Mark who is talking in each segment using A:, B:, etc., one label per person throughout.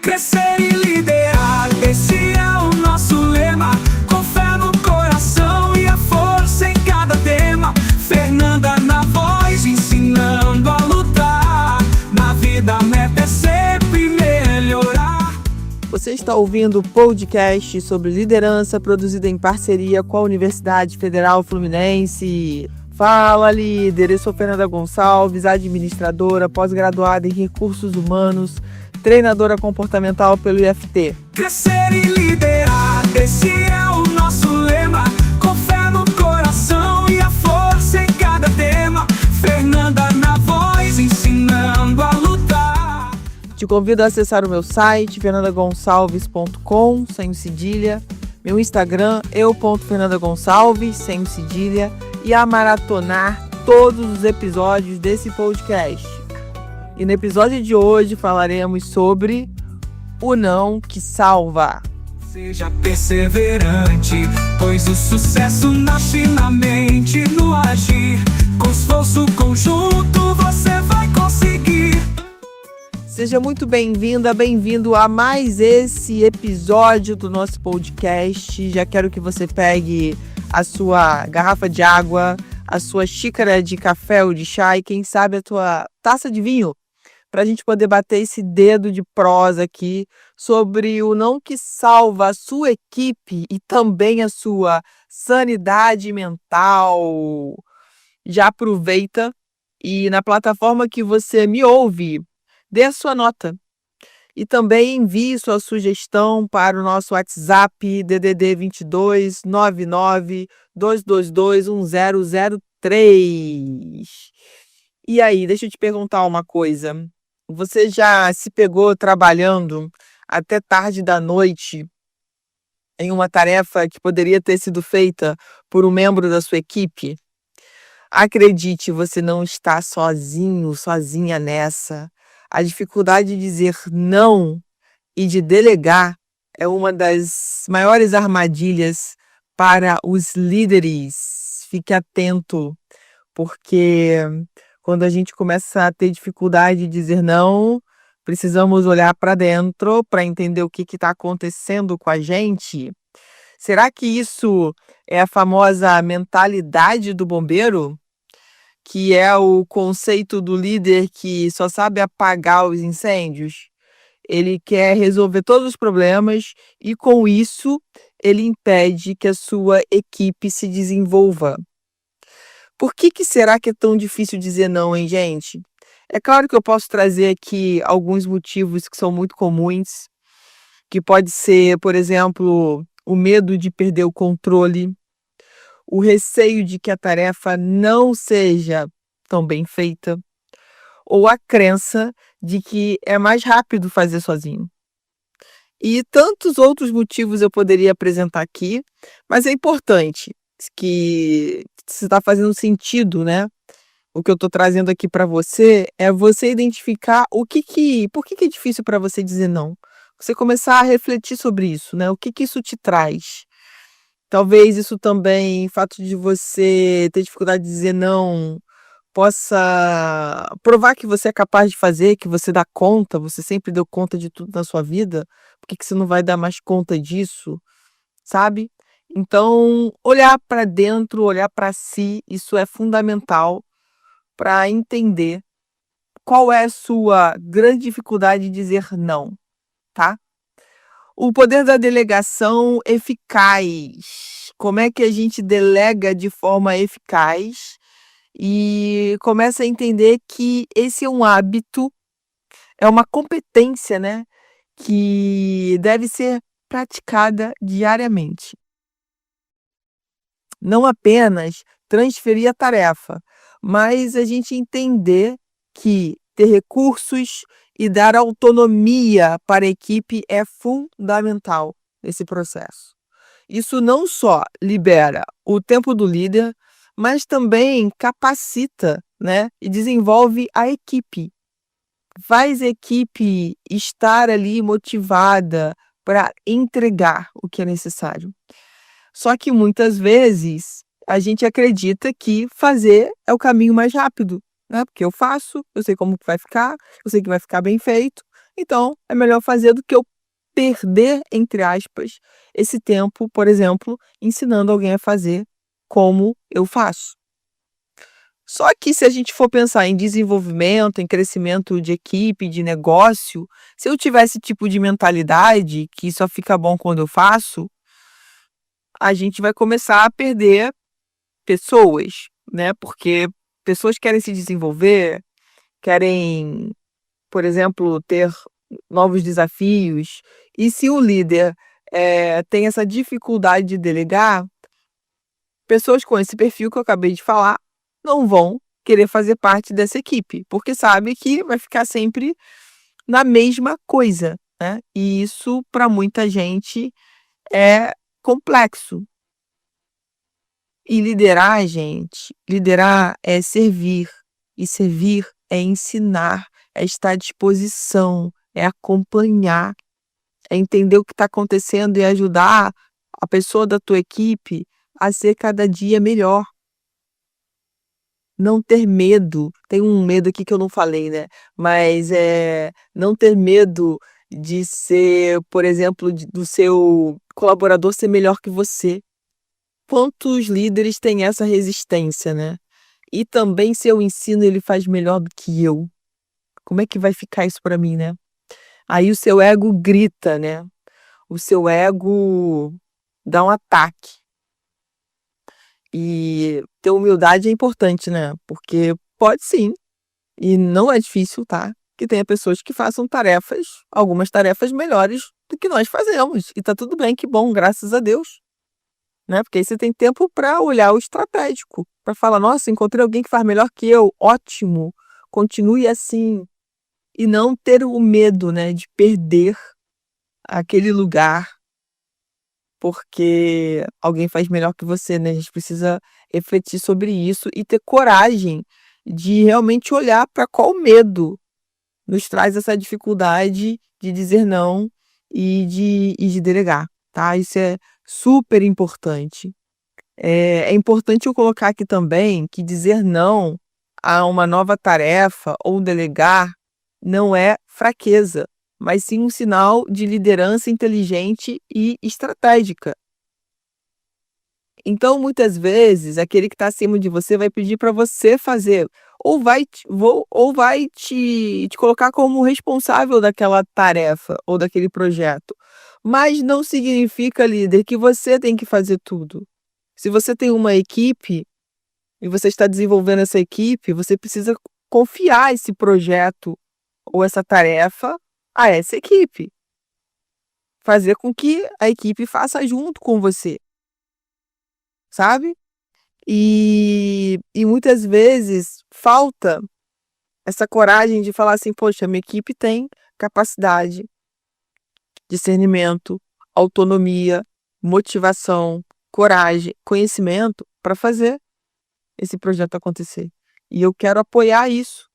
A: Crescer e liderar, esse é o nosso lema. Com fé no coração e a força em cada tema. Fernanda na voz, ensinando a lutar. Na vida a meta é sempre melhorar.
B: Você está ouvindo o podcast sobre liderança, produzido em parceria com a Universidade Federal Fluminense. Fala, líder! Eu sou Fernanda Gonçalves, administradora, pós-graduada em Recursos Humanos, treinadora comportamental pelo IFT.
A: Crescer e liderar, esse é o nosso lema. Com fé no coração e a força em cada tema. Fernanda na voz, ensinando a lutar.
B: Te convido a acessar o meu site, fernandagonçalves.com, sem cedilha, meu Instagram, eu.fernandagonçalves, sem cedilha, e a maratonar todos os episódios desse podcast. E no episódio de hoje falaremos sobre o não que salva.
A: Seja perseverante, pois o sucesso nasce na mente, no agir. Com esforço conjunto você vai conseguir.
B: Seja muito bem-vinda, bem-vindo a mais esse episódio do nosso podcast. Já quero que você pegue a sua garrafa de água, a sua xícara de café ou de chá e quem sabe a tua taça de vinho, para a gente poder bater esse dedo de prosa aqui sobre o não que salva a sua equipe e também a sua sanidade mental. Já aproveita e na plataforma que você me ouve, dê a sua nota. E também envie sua sugestão para o nosso WhatsApp DDD 22 99 222 1003. E aí, deixa eu te perguntar uma coisa. Você já se pegou trabalhando até tarde da noite em uma tarefa que poderia ter sido feita por um membro da sua equipe? Acredite, você não está sozinho, sozinha nessa. A dificuldade de dizer não e de delegar é uma das maiores armadilhas para os líderes. Fique atento, porque quando a gente começa a ter dificuldade de dizer não, precisamos olhar para dentro para entender o que está acontecendo com a gente. Será que isso é a famosa mentalidade do bombeiro? Que é o conceito do líder que só sabe apagar os incêndios? Ele quer resolver todos os problemas e, com isso, ele impede que a sua equipe se desenvolva. Por que será que é tão difícil dizer não, hein, gente? É claro que eu posso trazer aqui alguns motivos que são muito comuns, que pode ser, por exemplo, o medo de perder o controle, o receio de que a tarefa não seja tão bem feita, ou a crença de que é mais rápido fazer sozinho. E tantos outros motivos eu poderia apresentar aqui, mas é importante que se está fazendo sentido, né? O que eu estou trazendo aqui para você é você identificar por que é difícil para você dizer não. Você começar a refletir sobre isso, né? O que isso te traz? Talvez isso também, o fato de você ter dificuldade de dizer não, possa provar que você é capaz de fazer, que você dá conta, você sempre deu conta de tudo na sua vida. Por que você não vai dar mais conta disso, sabe? Então, olhar para dentro, olhar para si, isso é fundamental para entender qual é a sua grande dificuldade de dizer não, tá? O poder da delegação eficaz. Como é que a gente delega de forma eficaz e começa a entender que esse é um hábito, é uma competência, né, que deve ser praticada diariamente. Não apenas transferir a tarefa, mas a gente entender que ter recursos e dar autonomia para a equipe é fundamental nesse processo. Isso não só libera o tempo do líder, mas também capacita, né, e desenvolve a equipe. Faz a equipe estar ali motivada para entregar o que é necessário. Só que muitas vezes a gente acredita que fazer é o caminho mais rápido, né? Porque eu faço, eu sei como vai ficar, eu sei que vai ficar bem feito, Então, é melhor fazer do que eu perder, entre aspas, esse tempo, por exemplo, ensinando alguém a fazer como eu faço. Só que se a gente for pensar em desenvolvimento, em crescimento de equipe, de negócio, se eu tiver esse tipo de mentalidade, que só fica bom quando eu faço, a gente vai começar a perder pessoas, né? Porque pessoas querem se desenvolver, querem, por exemplo, ter novos desafios. E se o líder tem essa dificuldade de delegar, pessoas com esse perfil que eu acabei de falar não vão querer fazer parte dessa equipe, porque sabe que vai ficar sempre na mesma coisa, né? E isso, para muita gente, é complexo. E liderar, gente, liderar é servir, e servir é ensinar, é estar à disposição, é acompanhar, é entender o que está acontecendo e ajudar a pessoa da tua equipe a ser cada dia melhor. Não ter medo, tem um medo aqui que eu não falei, né, mas, não ter medo de ser, por exemplo, do seu colaborador ser melhor que você. Quantos líderes têm essa resistência, né? E também se eu ensino, ele faz melhor do que eu. Como é que vai ficar isso para mim, né? Aí o seu ego grita, né? O seu ego dá um ataque. E ter humildade é importante, né? Porque pode sim, e não é difícil, tá? Que tenha pessoas que façam tarefas, algumas tarefas melhores do que nós fazemos. E tá tudo bem, que bom, graças a Deus. Né? Porque aí você tem tempo para olhar o estratégico, para falar: nossa, encontrei alguém que faz melhor que eu, ótimo, continue assim. E não ter o medo, né, de perder aquele lugar porque alguém faz melhor que você, né? A gente precisa refletir sobre isso e ter coragem de realmente olhar para qual medo nos traz essa dificuldade de dizer não e de delegar, tá? Isso é super importante. É importante eu colocar aqui também que dizer não a uma nova tarefa ou delegar não é fraqueza, mas sim um sinal de liderança inteligente e estratégica. Então, muitas vezes, aquele que está acima de você vai pedir para você fazer, ou vai te colocar como responsável daquela tarefa ou daquele projeto. Mas não significa, líder, que você tem que fazer tudo. Se você tem uma equipe e você está desenvolvendo essa equipe, você precisa confiar esse projeto ou essa tarefa a essa equipe. Fazer com que a equipe faça junto com você, sabe? E muitas vezes falta essa coragem de falar assim: poxa, minha equipe tem capacidade, discernimento, autonomia, motivação, coragem, conhecimento para fazer esse projeto acontecer. E eu quero apoiar isso,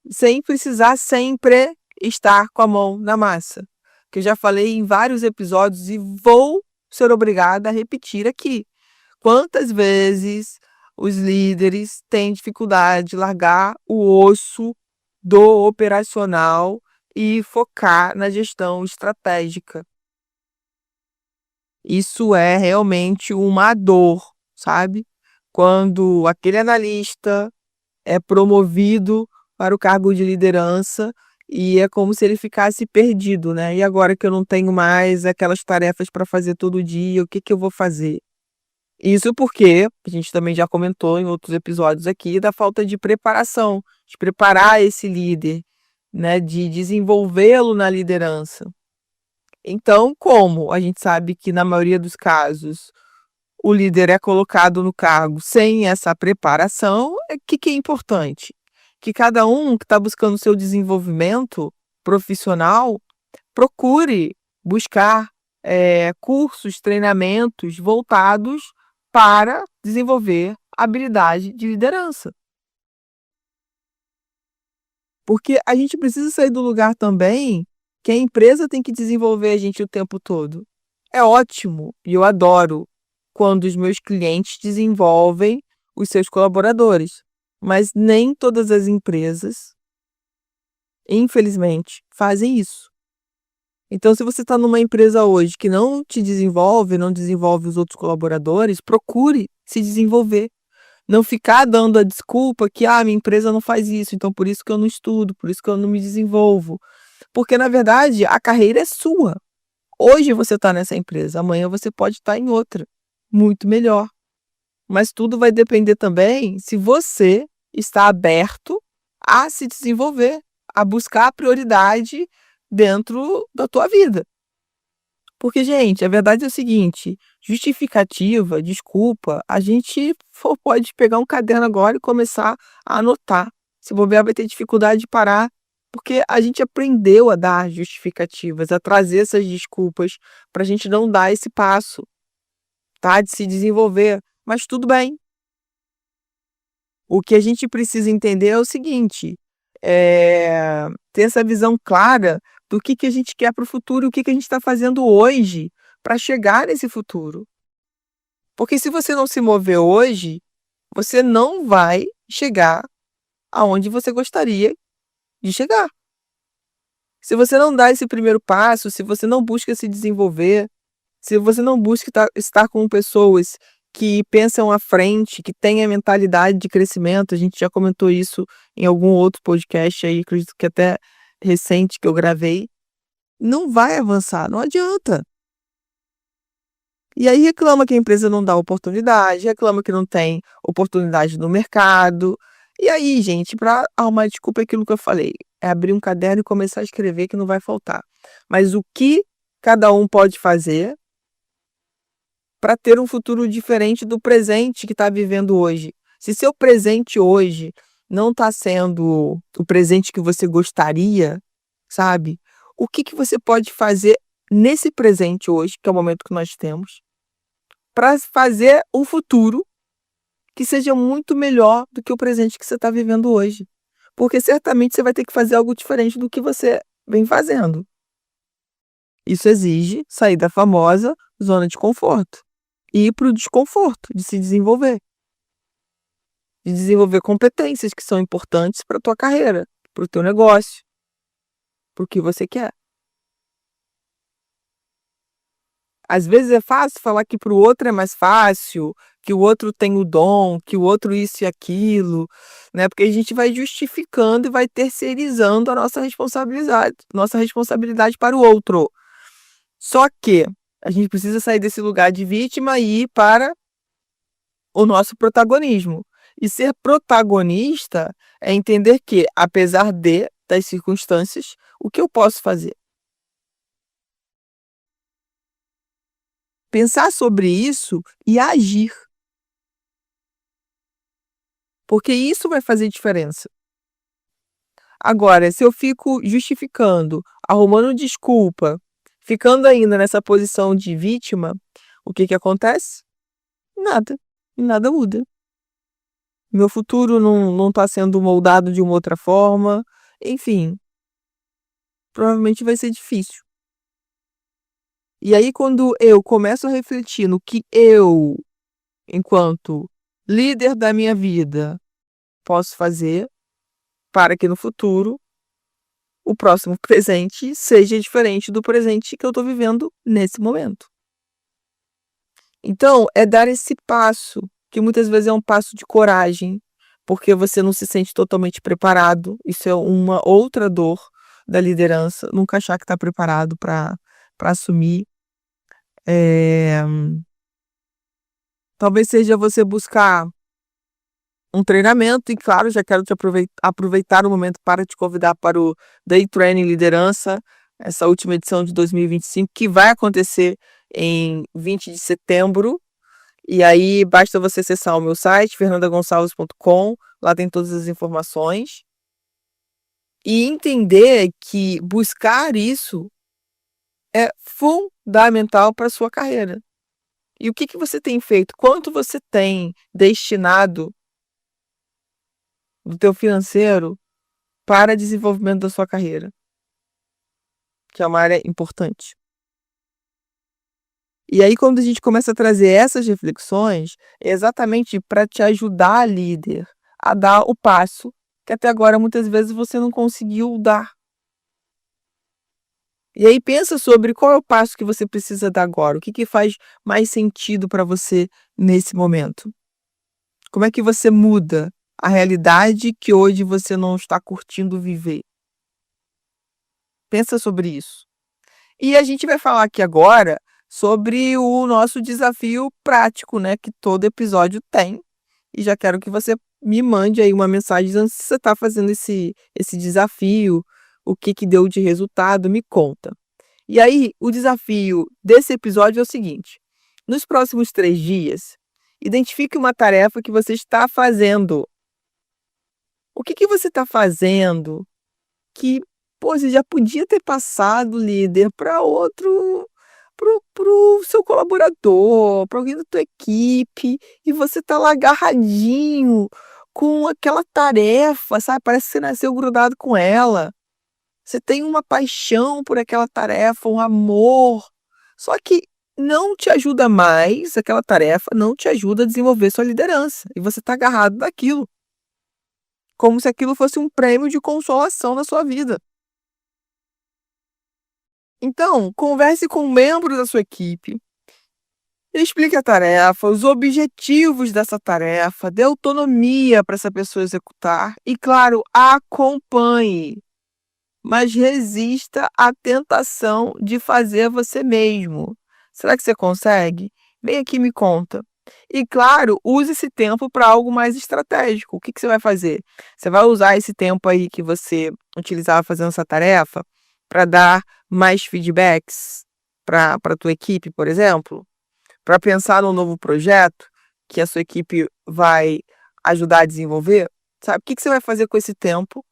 B: sem precisar sempre estar com a mão na massa. Que eu já falei em vários episódios e vou ser obrigada a repetir aqui. Quantas vezes os líderes têm dificuldade de largar o osso do operacional e focar na gestão estratégica? Isso é realmente uma dor, sabe? Quando aquele analista é promovido para o cargo de liderança e é como se ele ficasse perdido, né? E agora que eu não tenho mais aquelas tarefas para fazer todo dia, o que que eu vou fazer? Isso porque a gente também já comentou em outros episódios aqui da falta de preparação, de preparar esse líder, né? De desenvolvê-lo na liderança. Então, como a gente sabe que na maioria dos casos o líder é colocado no cargo sem essa preparação, que é importante? Que cada um que está buscando seu desenvolvimento profissional procure buscar cursos, treinamentos voltados para desenvolver habilidade de liderança. Porque a gente precisa sair do lugar também que a empresa tem que desenvolver a gente o tempo todo. É ótimo e eu adoro quando os meus clientes desenvolvem os seus colaboradores, mas nem todas as empresas infelizmente, fazem isso. Então, se você está numa empresa hoje que não te desenvolve, não desenvolve os outros colaboradores, procure se desenvolver. Não ficar dando a desculpa que, minha empresa não faz isso, então por isso que eu não estudo, por isso que eu não me desenvolvo. Porque, na verdade, a carreira é sua. Hoje você está nessa empresa, amanhã você pode estar em outra, muito melhor. Mas tudo vai depender também se você está aberto a se desenvolver, a buscar a prioridade dentro da tua vida. Porque, gente, a verdade é o seguinte: justificativa, desculpa, a gente pode pegar um caderno agora e começar a anotar. Se bobear, vai ter dificuldade de parar, porque a gente aprendeu a dar justificativas, a trazer essas desculpas para a gente não dar esse passo, tá? De se desenvolver. Mas tudo bem. O que a gente precisa entender é o seguinte: ter essa visão clara do que a gente quer para o futuro e o que a gente está fazendo hoje para chegar nesse futuro. Porque se você não se mover hoje, você não vai chegar aonde você gostaria de chegar. Se você não dá esse primeiro passo, se você não busca se desenvolver, se você não busca estar com pessoas que pensam à frente, que têm a mentalidade de crescimento, a gente já comentou isso em algum outro podcast aí, acredito que até recente que eu gravei, não vai avançar, não adianta. E aí reclama que a empresa não dá oportunidade, reclama que não tem oportunidade no mercado. E aí, gente, para arrumar desculpa é aquilo que eu falei, é abrir um caderno e começar a escrever que não vai faltar. Mas o que cada um pode fazer para ter um futuro diferente do presente que está vivendo hoje? Se seu presente hoje não está sendo o presente que você gostaria, sabe? O que você pode fazer nesse presente hoje, que é o momento que nós temos, para fazer um futuro que seja muito melhor do que o presente que você está vivendo hoje? Porque certamente você vai ter que fazer algo diferente do que você vem fazendo. Isso exige sair da famosa zona de conforto e ir para o desconforto de se desenvolver. De desenvolver competências que são importantes para a tua carreira, para o teu negócio, para o que você quer. Às vezes é fácil falar que para o outro é mais fácil, que o outro tem o dom, que o outro isso e aquilo, né? Porque a gente vai justificando e vai terceirizando a nossa responsabilidade para o outro. Só que a gente precisa sair desse lugar de vítima e ir para o nosso protagonismo. E ser protagonista é entender que, apesar das circunstâncias, o que eu posso fazer? Pensar sobre isso e agir. Porque isso vai fazer diferença. Agora, se eu fico justificando, arrumando desculpa, ficando ainda nessa posição de vítima, o que acontece? Nada. Nada muda. Meu futuro não está sendo moldado de uma outra forma. Enfim, provavelmente vai ser difícil. E aí, quando eu começo a refletir no que eu, enquanto líder da minha vida, posso fazer para que no futuro o próximo presente seja diferente do presente que eu estou vivendo nesse momento. Então, é dar esse passo, que muitas vezes é um passo de coragem, porque você não se sente totalmente preparado. Isso é uma outra dor da liderança, nunca achar que está preparado para assumir. Talvez seja você buscar um treinamento, e claro, já quero te aproveitar o momento para te convidar para o Day Training Liderança, essa última edição de 2025, que vai acontecer em 20 de setembro. E aí basta você acessar o meu site, fernandagonçalves.com, lá tem todas as informações. E entender que buscar isso é fundamental para a sua carreira. E o que você tem feito? Quanto você tem destinado do teu financeiro para desenvolvimento da sua carreira? Que é uma área importante. E aí, quando a gente começa a trazer essas reflexões, é exatamente para te ajudar, líder, a dar o passo que até agora muitas vezes você não conseguiu dar. E aí pensa sobre qual é o passo que você precisa dar agora, o que faz mais sentido para você nesse momento. Como é que você muda a realidade que hoje você não está curtindo viver? Pensa sobre isso. E a gente vai falar aqui agora sobre o nosso desafio prático, né, que todo episódio tem. E já quero que você me mande aí uma mensagem dizendo se você está fazendo esse desafio, o que deu de resultado, me conta. E aí, o desafio desse episódio é o seguinte: nos próximos 3 dias, identifique uma tarefa que você está fazendo. O que você está fazendo que, você já podia ter passado, líder, para outro, pro seu colaborador, para alguém da tua equipe, e você tá lá agarradinho com aquela tarefa, sabe? Parece que você nasceu grudado com ela. Você tem uma paixão por aquela tarefa, um amor. Só que não te ajuda mais, aquela tarefa não te ajuda a desenvolver sua liderança. E você tá agarrado naquilo. Como se aquilo fosse um prêmio de consolação na sua vida. Então, converse com membros da sua equipe, explique a tarefa, os objetivos dessa tarefa, dê autonomia para essa pessoa executar e, claro, acompanhe, mas resista à tentação de fazer você mesmo. Será que você consegue? Vem aqui e me conta. E, claro, use esse tempo para algo mais estratégico. O que você vai fazer? Você vai usar esse tempo aí que você utilizava fazendo essa tarefa para dar mais feedbacks para a tua equipe, por exemplo? Para pensar num novo projeto que a sua equipe vai ajudar a desenvolver? Sabe? O que você vai fazer com esse tempo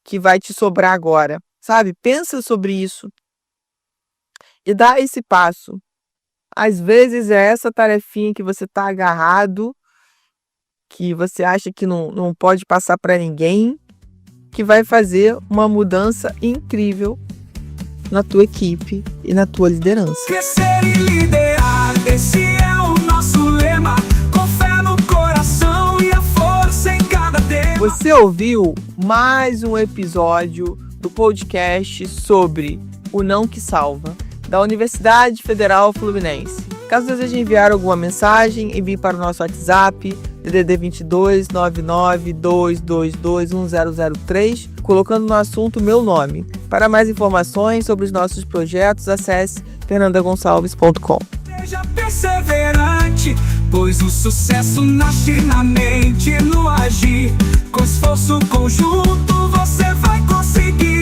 B: que vai te sobrar agora? Sabe? Pensa sobre isso e dá esse passo. Às vezes é essa tarefinha que você está agarrado, que você acha que não pode passar para ninguém, que vai fazer uma mudança incrível na tua equipe e na tua liderança.
A: Crescer e liderar, esse é o nosso lema. Com fé no coração e a força em cada tema.
B: Você ouviu mais um episódio do podcast sobre o Não Que Salva, da Universidade Federal Fluminense. Caso deseje enviar alguma mensagem, envie para o nosso WhatsApp, DDD 22 99 222 1003, colocando no assunto meu nome. Para mais informações sobre os nossos projetos, acesse fernandagonçalves.com.
A: Seja perseverante, pois o sucesso nasce na mente, no agir. Com esforço conjunto você vai conseguir.